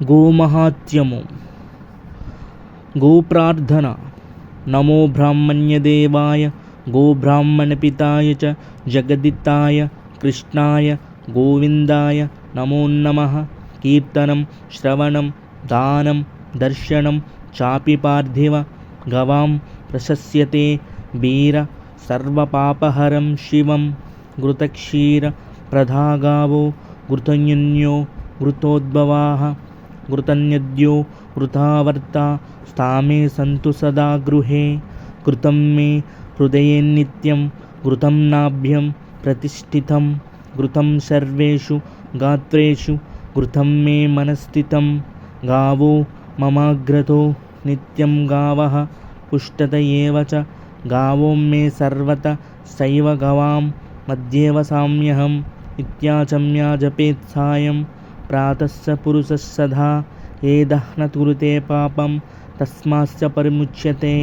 గోమహాత్మ్యము, గోప్రార్థన. నమో బ్రాహ్మణ్యదేవాయ గోబ్రాహ్మణపితాయ చ జగదితాయ కృష్ణాయ గోవిందాయ నమో నమః. కీర్తనం, శ్రవణం, దానం, దర్శనం చాపి పార్థివ గవాం ప్రశస్యతే వీర సర్వపాపహరం శివం. ఘృతక్షీర ప్రధాగావో ఘృతన్యన్యో ఘృతోద్భవాః ఘృతన్యద్యో ఘృతావర్తా స్థామే సంతు సదా గృహే. ఘృతం మే హృదయేన్నిత్యం ఘృతం నాభ్యం ప్రతిష్ఠితం. ఘృతం సర్వేషు గాత్రేషు ఘృతం మే మనస్థితం. గావో మమాగ్రతో నిత్యం గావః పుష్టత ఏవ చ. గావో మే సర్వత సైవ గవాం మధ్యే వసామ్యహం. ఇత్యాచమ్యా జపేత్ సాయం ప్రాతః స పురుషः సదా. ఏదః న కురుతే పాపం తస్మాచ్చ పరిముచ్యతే.